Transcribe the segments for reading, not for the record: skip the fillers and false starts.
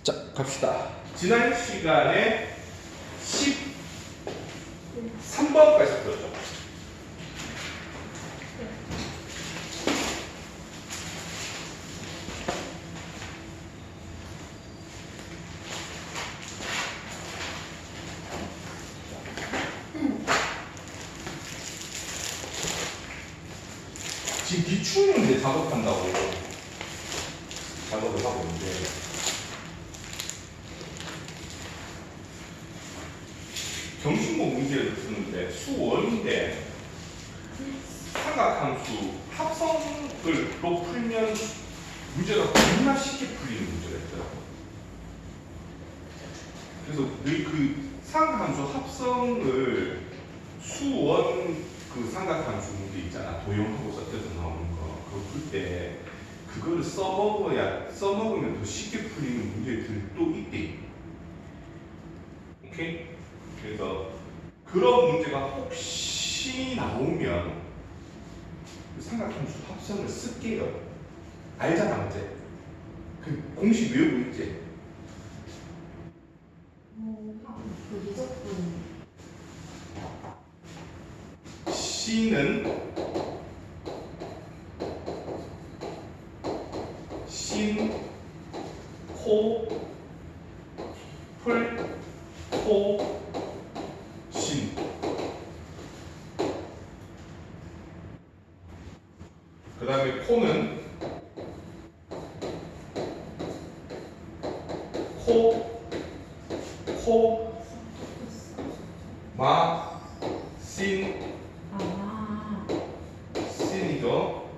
자, 갑시다. 지난 시간에 13번까지 풀었죠. 지금 기출문제 작업한다고 작업을 하고 있는데 정신모 문제를 푸는데 수원인데 삼각함수 합성을로 풀면 문제가 겁나 쉽게 풀리는 문제가 있더라고요. 그래서 늘 그 삼각함수 합성을 수원 그 삼각함수 문제 있잖아. 도형하고 섞여서 나오는 거. 그거 풀 때 그거를 써먹으면 더 쉽게 풀리는 문제들도 있대. 오케이? 그래서 그런 문제가 혹시 나오면 그 삼각함수 합성을 쓸게요. 알잖아, 어제. 그 공식 외우고 있지? 그 미적분 C는 신, 코, 풀, 코, 신. 그 다음에 코는 코, 마, 신, 신이죠.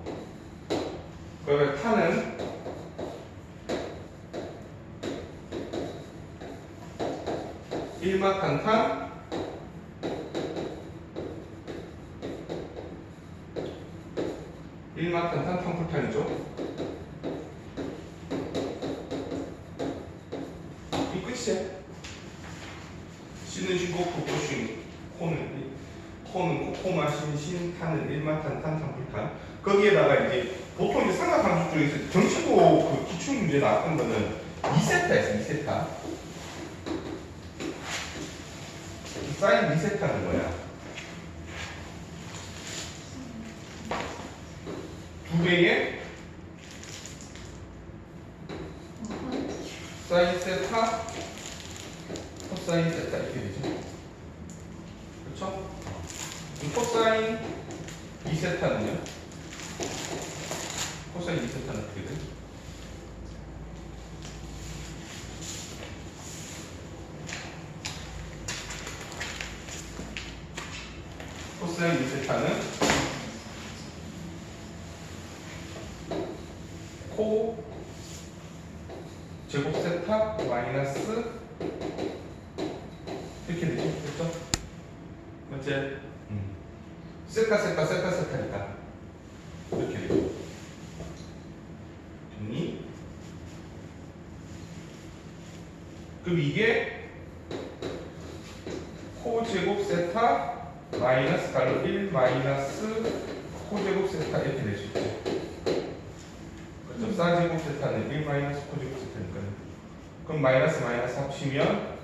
그 다음에 타는 일마탄탄, 일마탄탄 탄풀탄이죠. 이 끝이야. 신은 신고, 코코신, 코는 코코마, 신, 탄은 일마탄탄, 탄풀탄. 거기에다가 이제 보통 이제 삼각함수 쪽에서 정신고 그 기출 문제 나왔던 거는 2세타였어, 2세타. 사인 2세타는 뭐야? 두 배의 사인 세타, 코사인 세타 이렇게 되죠. 그렇죠? 코사인 2세타는요? 코사인 2세타는 어떻게 돼? 코사인 2세타는 코 제곱 세타 마이너스 이렇게 되죠. 그렇죠? 맞지? 세타니까 이렇게 되죠. 됐니? 그럼 이게 코 제곱 세타 마이너스 가로 1 마이너스 코제곱 세타 이렇게 될 수 있죠. 그렇죠? 사제곱 세타는 1 마이너스 코제곱 세타니까요. 그럼 마이너스 합치면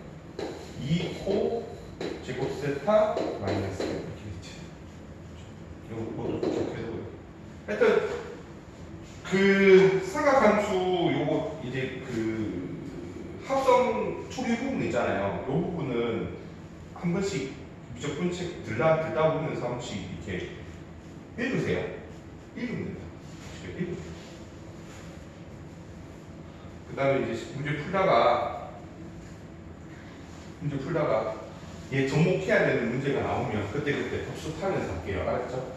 2코 제곱 세타 마이너스 이렇게 되죠. 이거 뭐 이렇게 되고요. 하여튼 그 삼각함수 요거 이제 그 합성 초기 부분 있잖아요. 요 부분은 한 번씩 미적분 책 들다 보면서 한 번씩 이렇게 읽으세요. 읽으면 됩니다. 그 다음에 이제 문제 풀다가 얘 접목해야 되는 문제가 나오면 그때 복습하면서 할게요. 알았죠?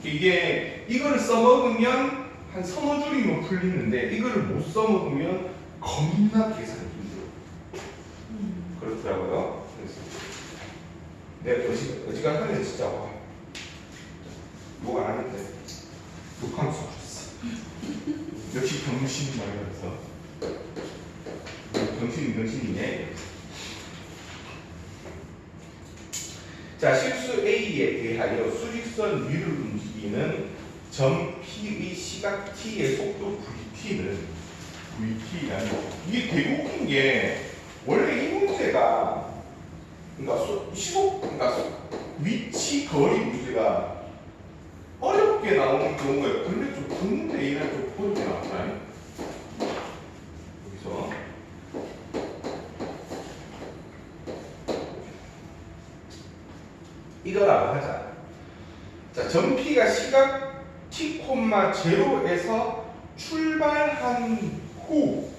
이게 이거를 써먹으면 한 서너 줄이면 풀리는데 이거를 못 써먹으면 겁나 계산이 힘들어요. 그렇더라고요. 그래서 내가 어지간하면 진짜 와 욕 안 하는데 욕하면 써줬어. 역시 병신이 말이라서 병신이네. 자, 실수 A에 대하여 수직선 위를 움직이는 점 P의 시각 T의 속도 VT는 VT라는 이게 되게 웃긴 게 원래 이 문제가 그러니까 그러니까 위치 거리 문제가 어렵게 나오는 경우에 근데 좀 근데 이날 좀 어렵게 나왔잖아요. 여기서 이거라고 하자. 자, 점P가 시각 t,0에서 출발한 후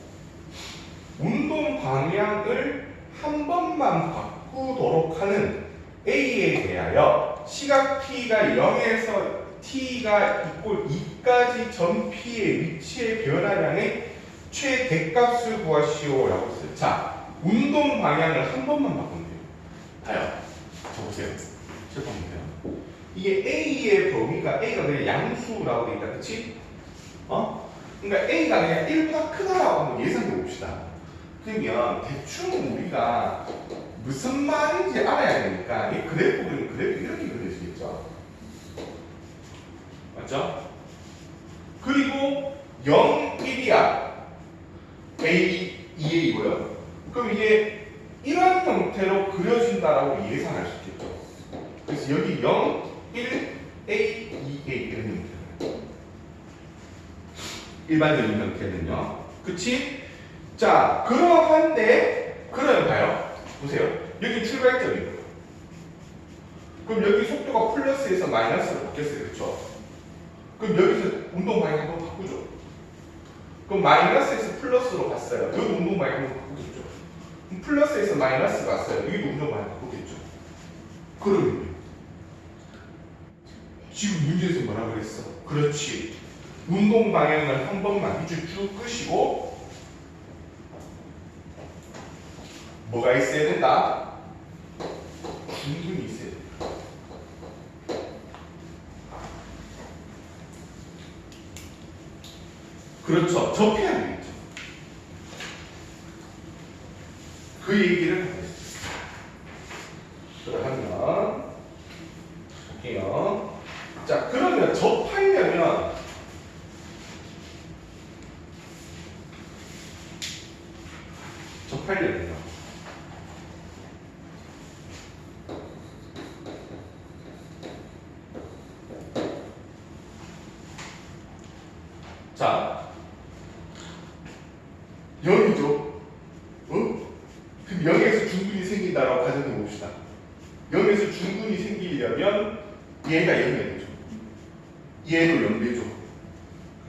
운동 방향을 한 번만 바꾸도록 하는 A에 대하여 시각 P가 0에서 T가 이꼴 2까지 점 P의 위치의 변화량의 최대값을 구하시오라고 했어요. 자, 운동 방향을 한 번만 바꾸면 돼요. 봐요. 저 보세요. 저 보세요. 이게 A의 범위가 A가 그냥 양수라고 돼 있다, 그치? 그러니까 A가 그냥 1보다 크다라고 한번 예상해 봅시다. 그러면 대충 우리가 무슨 말인지 알아야 되니까 이 그래프는 그래프 이렇게 그려지겠죠. 맞죠? 그리고 0, 1이야. A, 2A고요. 그럼 이게 이런 형태로 그려진다라고 예상할 수 있겠죠. 그래서 여기 0, 1, A, 2A 이런 형태로. 일반적인 형태는요. 그치? 자, 그러한데, 그러면 봐요. 보세요. 여기 출발점이고요. 그럼 여기 속도가 플러스에서 마이너스로 바뀌었어요. 그쵸? 그럼 여기서 운동 방향 한번 바꾸죠. 그럼 마이너스에서 플러스로 갔어요. 여기 운동 방향 한번 바꾸겠죠. 그럼 플러스에서 마이너스 갔어요. 여기도 운동 방향 바꾸겠죠. 그러면 지금 문제에서 뭐라 그랬어? 그렇지. 운동 방향을 한 번만 밑줄 쭉 끄시고 뭐가 있어야 된다? 중근이 있어야 된다. 그렇죠. 접해야 되겠죠. 그 얘기를 하고 있습니다. 그러면 볼게요. 자, 그러면 접하려면 자, 0이죠. 그럼 0에서 중근이 생긴다라고 가정해 봅시다. 0에서 중근이 생기려면 얘가 0이 되죠. 얘도 0 되죠.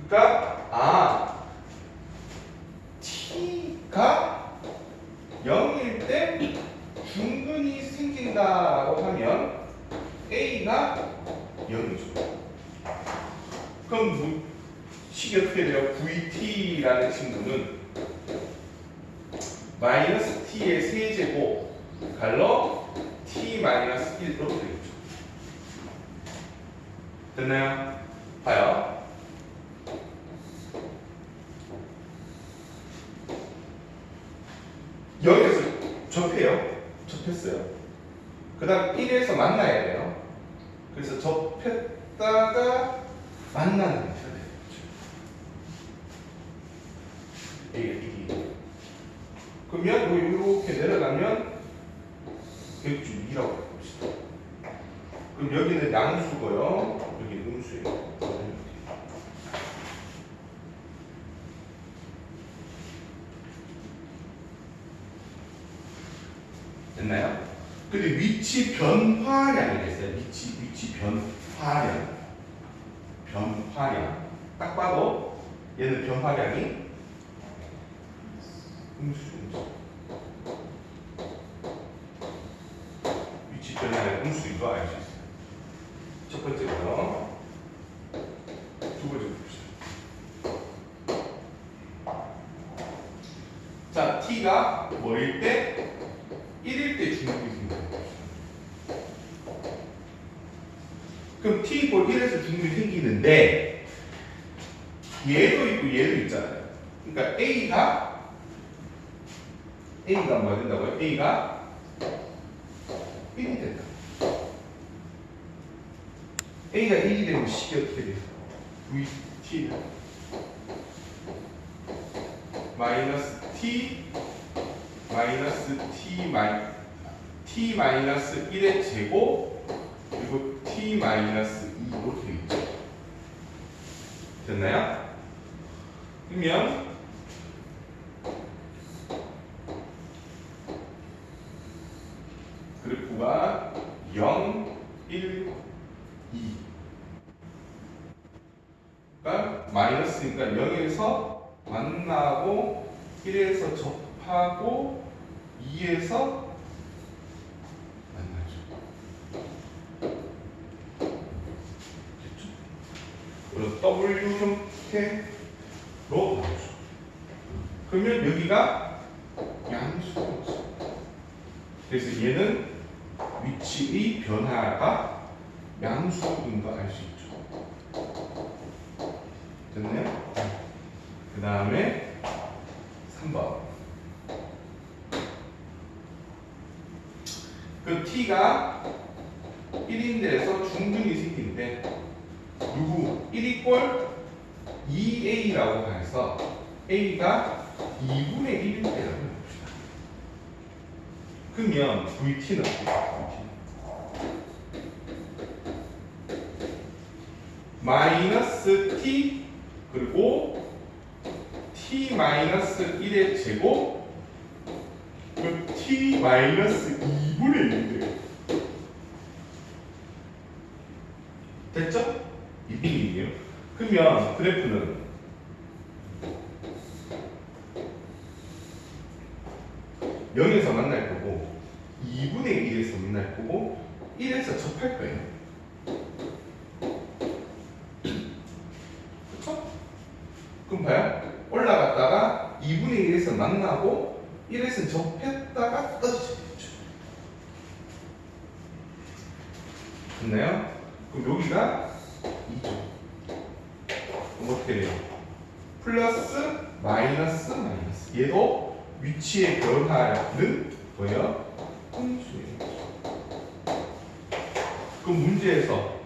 그러니까 t가 0일 때 중근이 생긴다라고 하면 a가 0이죠. 그럼 식이 어떻게 돼요? VT라는 친구는 마이너스 t의 세제곱 갈로 t 마이너스 1 이렇게 되겠죠. 됐나요? 봐요. 여기에서 접해요. 접했어요. 그 다음 1에서 만나야 돼요. 그래서 접했다가 만나는 형태가 되겠죠. 이게. 그러면 이렇게 내려가면 여기 좀 2라고 해봅시다. 그럼 여기는 양수고요. 여기는 음수예요. 됐나요? 근데 위치 변화량이 됐어요. 위치 변화량. 변화량. 딱 봐도 얘는 변화량이 음수죠. 위치 변화량 음수인 거 알 수 있어요. 첫 번째고요. 두 번째 봅시다. 자, t가 뭐일 때? 1일 때 중력이 생겨요. 그럼 t 볼 1에서 중력이 생기는데 얘도 있고 얘도 있잖아요. 그러니까 A가 뭐가 된다고요? A가 1이 된다. A가 1이 되면 식이 어떻게 돼요? VT는 마이너스 t 마이너스 t 마이너스 1의 제곱 그리고 t 마이너스 2로 되어있죠. 됐나요? 그러면 그래프가 0, 1, 2가 마이너스니까 0에서 만나고 1에서 접하고 2에서 만나죠. 됐죠? 그럼 W 형태로 나오죠. 그러면 여기가 양수가 없어. 그래서 얘는 위치의 변화가 양수인 거 알 수 있죠. 됐나요? 그 다음에 3번. 그 t가 1인데에서 중근이 생기는데 누구 1이 꼴 2a라고 해서 a가 2분의 1일 때라고 해봅시다. 그러면 vt는 어떻게 돼요? 마이너스 t 그리고 t 마이너스 1의 제곱 그 t 마이너스 2분의 1이에요. 됐죠? 이 빙이에요. 그러면 그래프는 0에서 만날 거고 2분의 1에서 만날 거고 1에서 접할 거예요. 그렇죠? 그럼 봐요. 올라갔다가 2분의 1에서 만나고 1에서 접했다가 떨어지겠죠. 됐나요? 그럼 여기가 2죠. 그럼 어떻게 돼요? 플러스 마이너스 마이너스. 얘도 위치의 변화는 뭐예요? 함수예요. 그럼 문제에서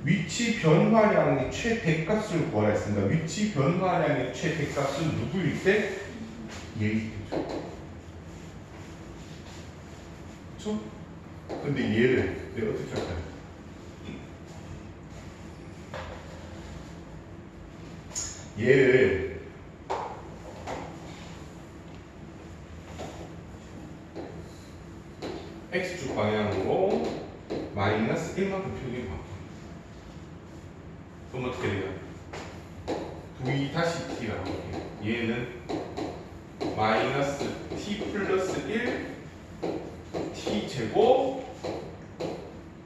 위치 변화량의 최대값을 구하라 했습니다. 위치 변화량의 최대값은 누구일 때? 얘일 때죠. 그렇죠? 근데 얘를 내가 어떻게 할까요? 얘를 x축 방향으로 마이너스 1만큼 표기해 봐. 그럼 어떻게 돼요? v 다시 t라고 할게요. 얘는 마이너스 t 플러스 1 t 제곱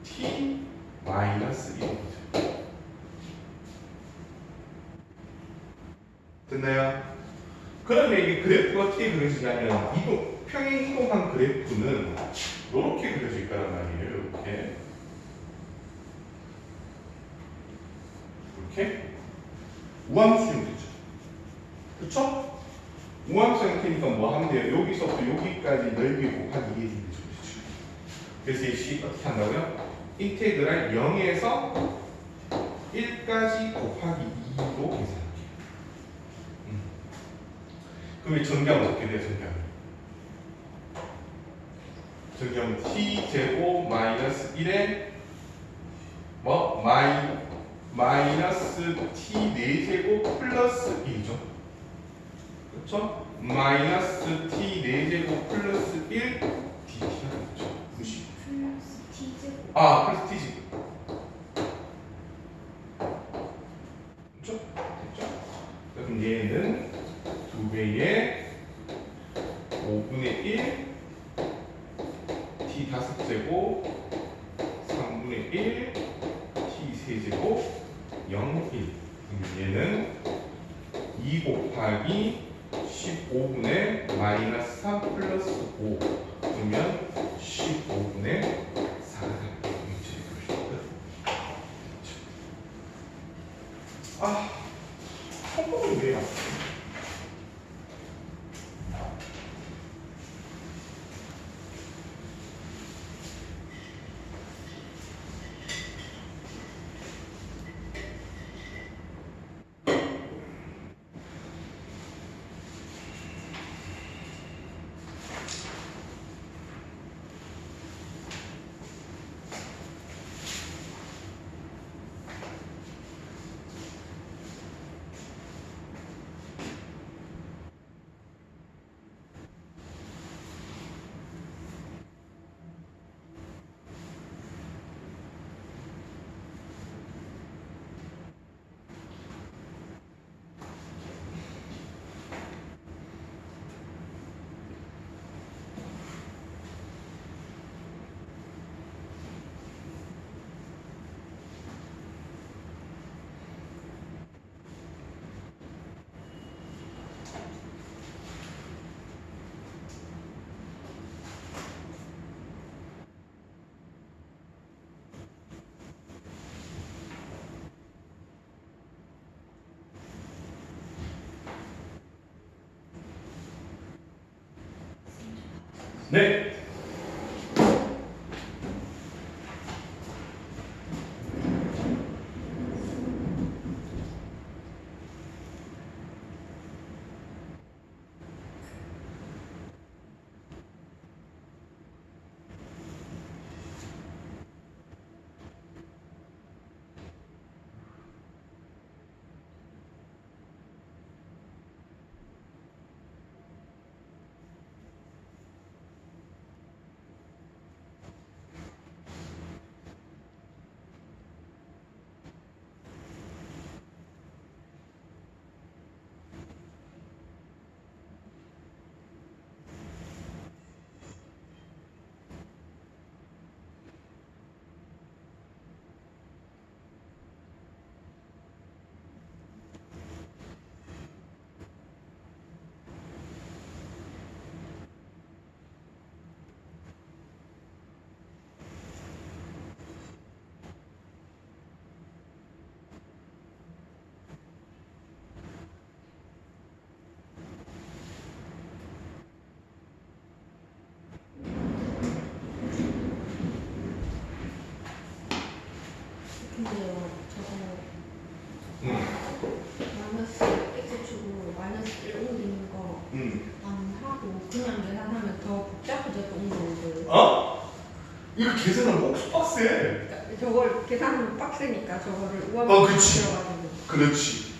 t 마이너스 1이죠. 됐나요? 그러면 이게 그래프가 어떻게 그려지냐면 평행 이동한 그래프는 이렇게 그려질 거란 말이에요. 이렇게 우함수 형태죠. 그렇죠? 우함수 형태니까 뭐 하면 돼요? 여기서부터 여기까지 넓이 곱하기 2의 되죠. 그래서 이 식 어떻게 한다고요? 인테그랄 0에서 1까지 곱하기 2로 계산할게요. 그럼 이 정리하면 어떻게 돼요? 정리하면 t제곱 마이너스 1에 뭐? 마이너스 t 4제곱 플러스 1이죠. 그렇죠? 마이너스 t 4제곱 플러스 1 dt가 되죠. 무시. 플러스 t제곱. 플러스 t제곱. 그렇죠? 됐죠? 그럼 얘는 2배의 5분의 1 t 5제곱 3분의 1 t 3제곱 0, 1. 얘는 2 곱하기 15분의 마이너스 3 플러스 5. 그러면 15분의 4가 성공은 왜요? 네. 근데요, 저거 응. 마이너스 x축으로 마이너스 1 옮기는 거 응. 안 하고 그냥 계산하면 더 복잡해졌던 거거든요. 어? 이거 계산은 목수 빡세. 그러니까 저걸 계산하면 빡세니까 저거를 그치. 우함시켜가지고. 그렇지.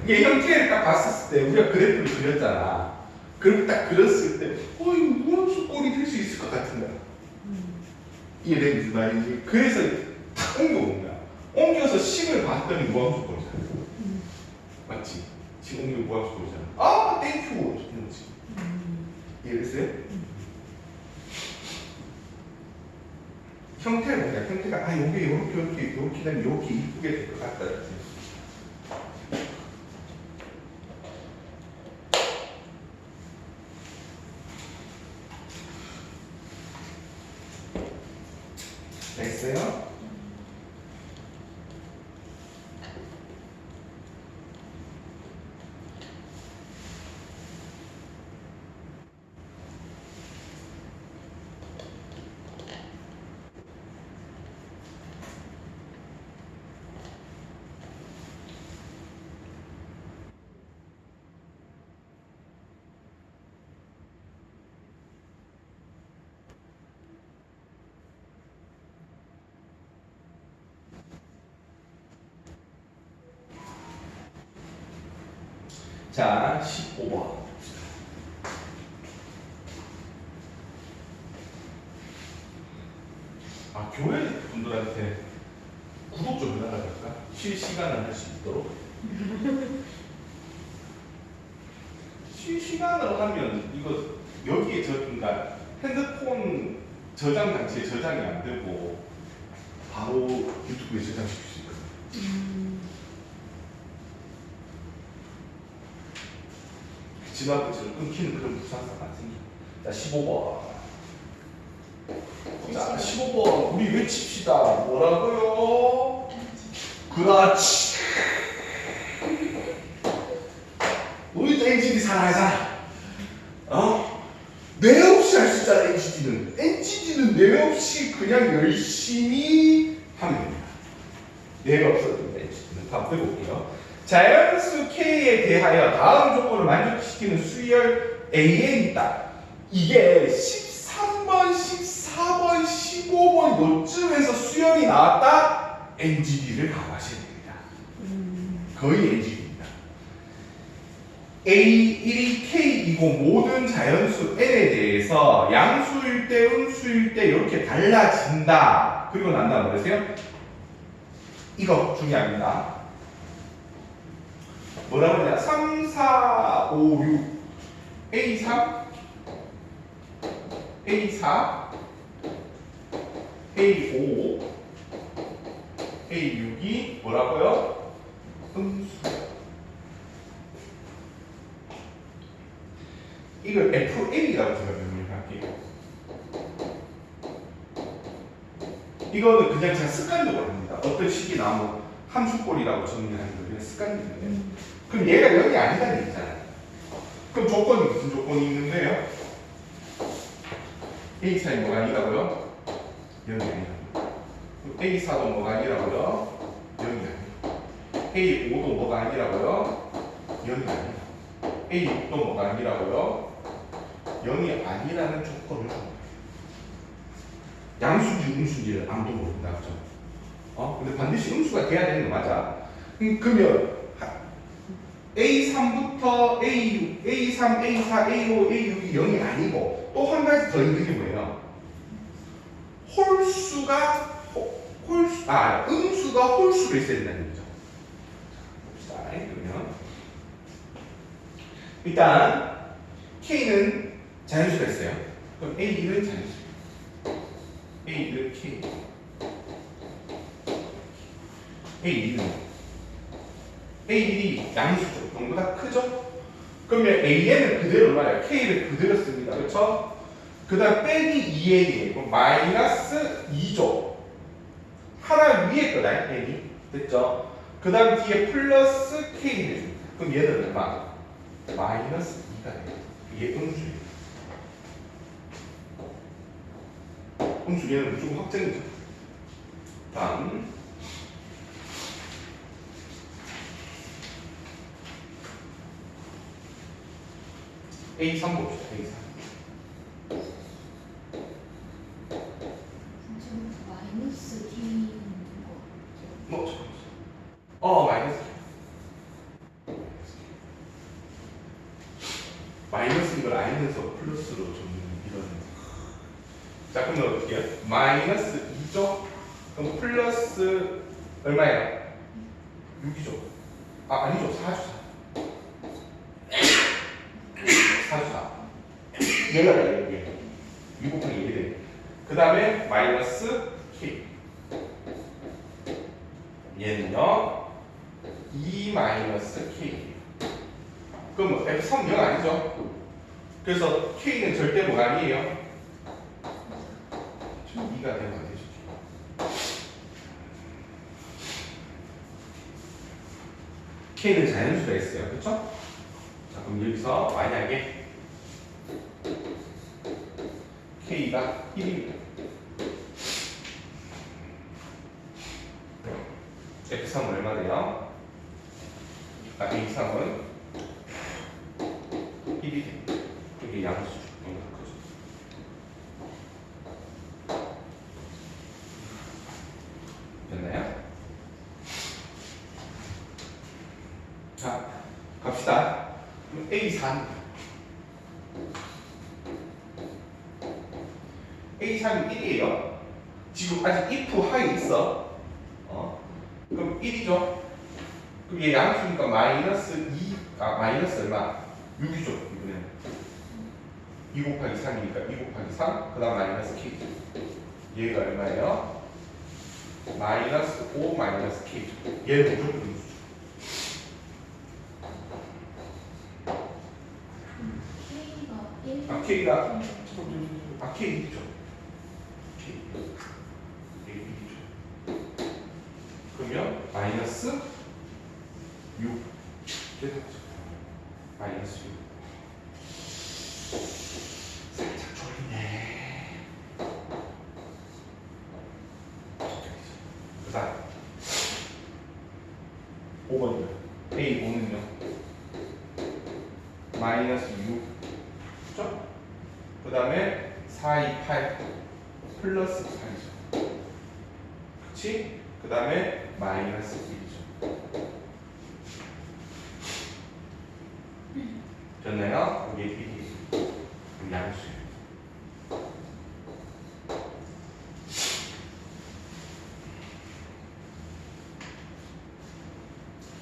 이게 형태를 딱 봤었을 때 우리가 그래프를 그렸잖아. 그렇게 딱 그렸을 때, 이거 무함수 꼴이 될 수 있을 것 같은 거야. 이게 무슨 말인지. 그래서 탁 옮겨온 거야. 옮겨서 식을 봤더니 무함수 꼴이잖아. 맞지? 지금 옮기면 무함수 꼴이잖아. 아, 땡큐. 좋지. 이해됐어요? 형태를 보자. 형태가 요게 요렇게 되면 요렇게 이쁘게 될 것 같다. 그치? 됐어요? 자, 15번. 교회 분들한테 구독 좀 해달랄까? 실시간을 할 수 있도록. 실시간으로 하면 이거 여기에 그러니까 핸드폰 저장 장치에 저장이 안 되고 바로 유튜브에 저장시킬 수 있거든. 지나치로 끊기는 그런 불상사가 안 생겨. 자, 15번. 자, 15번. 우리 외칩시다. 뭐라고요? 그렇지. 우리도 NGD 살아야잖아. 뇌 없이 할 수 있잖아, NGD는. NGD는 뇌 없이 그냥 열심히 하면 됩니다. 뇌가 없어도 됩니다, NGD는. 다음 해볼게요. 자연수 K에 대하여 다음 조건을 만족시키는 수열 AN이 있다. 이게 13번, 14번, 15번 요쯤에서 수열이 나왔다? NGD를 가하셔야 됩니다. 거의 NGD입니다. A1이 K이고 모든 자연수 N에 대해서 양수일 때, 음수일 때 이렇게 달라진다. 그리고 난 다음에 뭐라세요? 이거 중요합니다. 뭐라고 하냐? 3, 4, 5, 6 A3 A4 A5 A6이 뭐라고요? 음수. 이걸 FA라고 제가 명명할게요. 이거는 그냥 제가 습관적으로 합니다. 어떤 식이 나오면 함수꼴이라고 정리하는 거 그냥 습관적이에요. 그럼 얘가 0이 아니다는 얘기잖아요. 그럼 조건이 무슨 조건이 있는데요? A4이 뭐가 아니라고요? 0이 아니라고요. A4도 뭐가 아니라고요? 0이 아니라고요. A5도 뭐가 아니라고요? 0이 아니라고요. A6도 뭐가 아니라고요? 0이 아니라는 조건을 준 거예요. 양수인지 음수인지를 아무도 모른다, 그죠? 근데 반드시 음수가 돼야 되는 거 맞아. 그러면 A3부터 A6, A3, A4, A5, A6이 0이 아니고 또 한 가지 더 있는 게 뭐예요? 음수가 홀수로 있어야 된다는 거죠. 봅시다. 그러면 일단 K는 자연수가 있어요. 그럼 A1은 자연수. A1은 K. A1이 양수죠. 0보다 크죠? 그러면 AN은 그대로 말해요. K를 그대로 씁니다. 그렇죠? 그 다음 빼기 2A예요. 그럼 마이너스 2죠. 하나 위에 거다. N이. 됐죠? 그 다음 뒤에 플러스 K 해줍니다. 그럼 얘는 얼마? 마이너스 2가 돼요. 이게 음수예요. 음수 얘는 무조건 확정이죠. 다음 A3 봅시다. A3. 지금 마이너스 D 있는 거. 마이너스. 마이너스인 걸 알면서 플러스로 좀 이런. 자, 그러면 어떻게 해요? 마이너스 2죠? 그럼 플러스 얼마예요? 6이죠? 아니죠. 4죠. 4죠. 얘가 얘. 6 곱하기 1이 돼. 그 다음에 마이너스 K. 얘는요 2 마이너스 K. 그럼 F3 0 아니죠? 그래서 K는 절대 뭐가 아니에요? 2가 되면 안 되죠. K는 자연수가 있어요. 그렇죠? 자, 그럼 여기서 만약에 K가 1입니다. F3은 얼마 돼요? A3은 1이 됩니다. 이게 양수죠. 그죠? 됐나요? 자, 갑시다. 그럼 A3. A3이 1이에요. 지금 아직 if 하에 있어. 그럼 1이죠. 그럼 얘 양수니까 마이너스 2, 마이너스 얼마? 6이죠. 이번에는 2 곱하기 3이니까 2 곱하기 3, 그 다음 마이너스 K죠. 얘가 얼마예요? 마이너스 5 마이너스 K죠. 얘는 무조건 음수죠. K가 1. K 1이죠. K 1이죠. 그러면 마이너스 6. 마이너스 6. 살짝 졸리네. 그 다음 5번이요. A5는요 마이너스 6. 그죠? 그 다음에 4, 2, 8 플러스 4이죠. 그치? 그 다음에 마이너스 1이죠. 됐나요? 이게 1이 양수예요.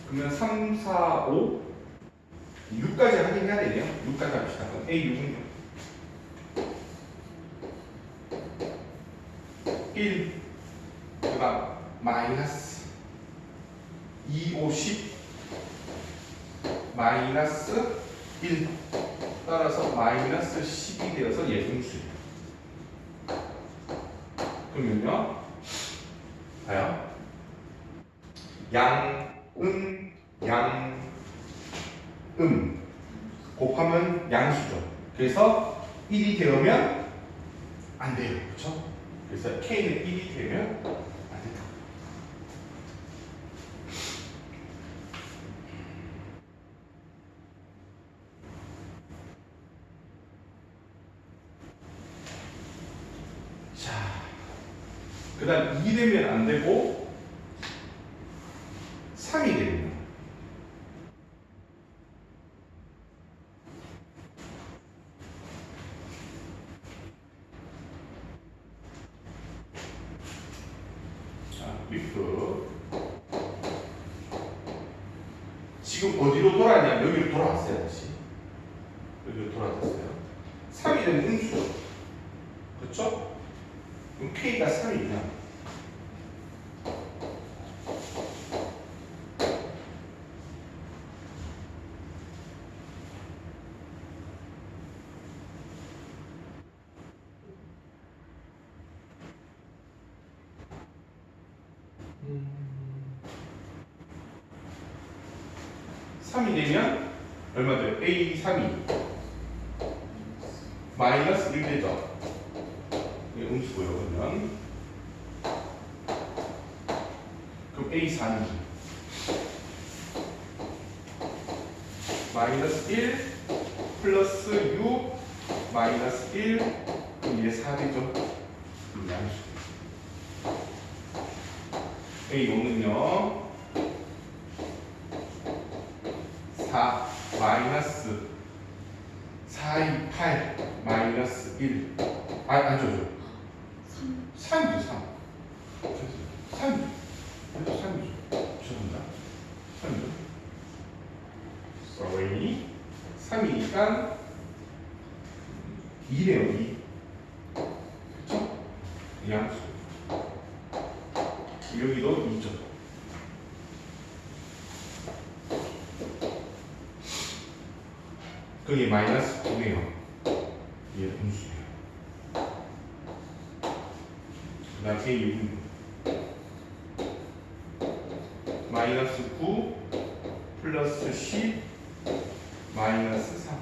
그러면 3, 4, 5 6까지 확인해야 되네요. 6까지 합시다. 그럼 A6은요 1 그다음 마이너스 2, 5, 10 마이너스 1 따라서 마이너스 10이 되어서 예분수예요. 그러면요 봐요. 곱하면 양수죠. 그래서 1이 되면 안 돼요. 그렇죠? 그래서 K는 1이 되면 안 된다. 자, 그 다음 2 되면 안 되고 3이 됩니다. 자, 리프. 지금 어디로 돌아왔냐면 여기로 돌아왔어요. 다시. 여기로 돌아왔어요. 3이 되면 음수죠. 그렇죠? 그럼 K가 3이냐? 삼이 되면 얼마 돼요? A 3이 마이너스 1 되죠? 이게 음수고요. 그러면 그럼 A 4는 마이너스 1 플러스 6 마이너스 1 그럼 얘 4 되죠? 양수 A 5는요 4 마이너스 4, 2, 8 마이너스 1 아니죠 3이죠 3 그래도 3이죠 죄송합니다 3이죠 sorry 3이니까 2네요 2 그쵸? 양수 여기도 2죠 그게 마이너스 9네요. 얘 음수예요. 그 다음 A 6 마이너스 9 플러스 10 마이너스 3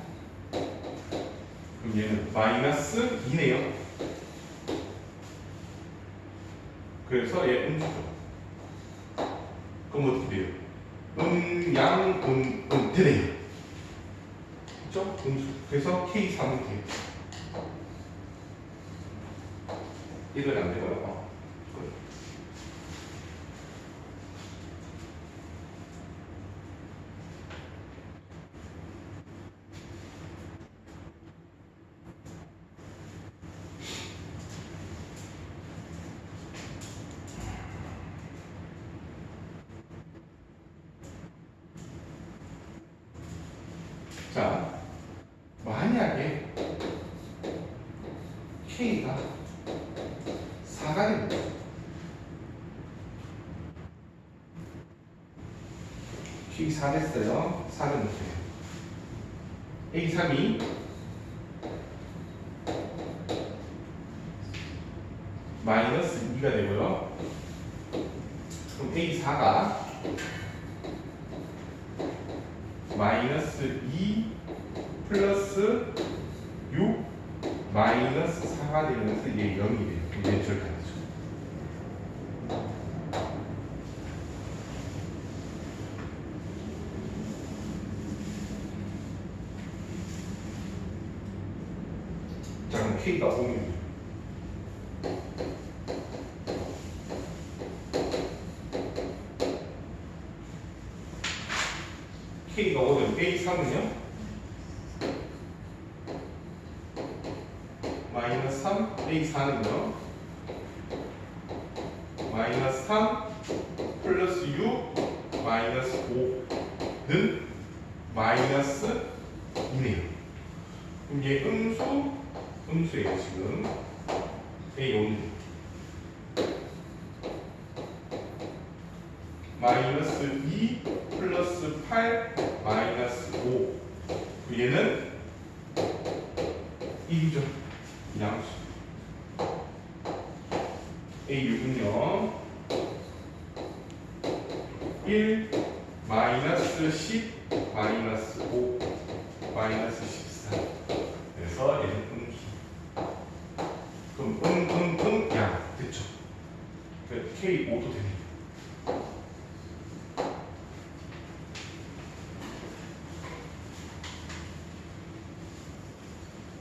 그럼 얘는 마이너스 2네요. 그래서 얘 음수죠. 그럼 어떻게 돼요? 양, 되네요. 그렇죠? 음수. 그래서 K3은 돼요. 이건 안 되고요. 자, 만약에 K가 4가 됩니다. K 4 됐어요. 4는 못해요. A 3이 마이너스 2가 되고요. 그럼 A 4가 마이너스 2 플러스 6 마이너스 4가 되면서 이게 0이 돼요. 이게 저렇게 하죠. 자, 그럼 K가 5입니다. K가 5면 A 3은요? 마이너스 3, A 4는요? 마이너스 3 플러스 6 마이너스 5는 마이너스 2네요. 그럼 얘 음수예요 지금. A 5는 마이너스 2 플러스 8 마이너스 5 얘는 1이죠. 양수. A6은요 1 마이너스 10 마이너스 5 마이너스 14 그래서 얘는 음수. 그럼 K5도 됩니다.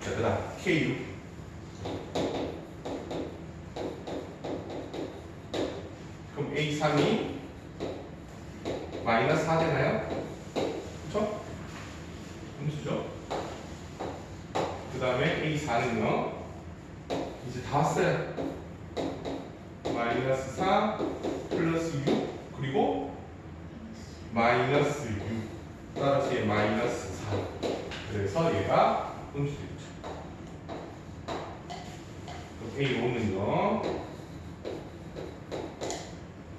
자, 그 다음 K6. 그럼 A3이 마이너스 4 되나요? 그쵸? 음수죠? 그 다음에 A4는요, 이제 다 왔어요. 마이너스 4 플러스 6 그리고 마이너스 6 따라서 얘 마이너스 4. 그래서 얘가 음수죠. A5는요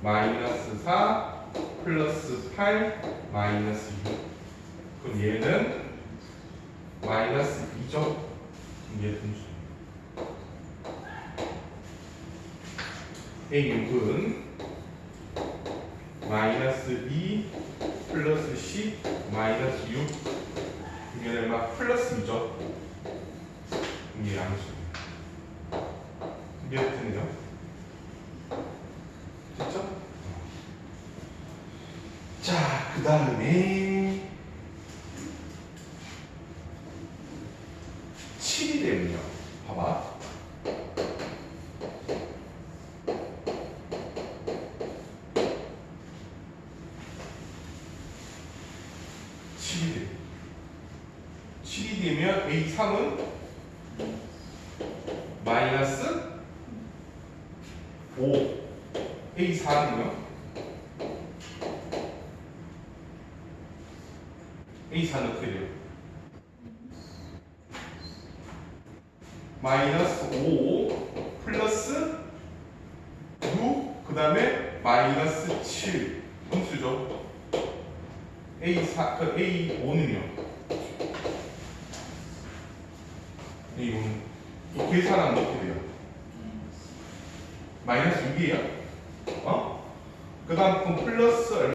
마이너스 4 플러스 8 마이너스 6. 그럼 얘는 마이너스 2죠. 그럼 얘 음수. A6은 마이너스 2 플러스 10 마이너스 6. 얘는 막 플러스 2죠. 그럼 얘 양수. 이해가 되네요. 됐죠? 자, 그 다음에 7이 되면요. 봐봐. 7이 되면 A3은 마이너스 5. A4는요? A4는 어떻게 돼요? 마이너스 5 플러스 6, 그 다음에 마이너스 7. 음수죠. A4, 그 A5는요? A5는 이 계산하면 어떻게 돼요? 마이너스 6이에요. 그 다음 건 플러스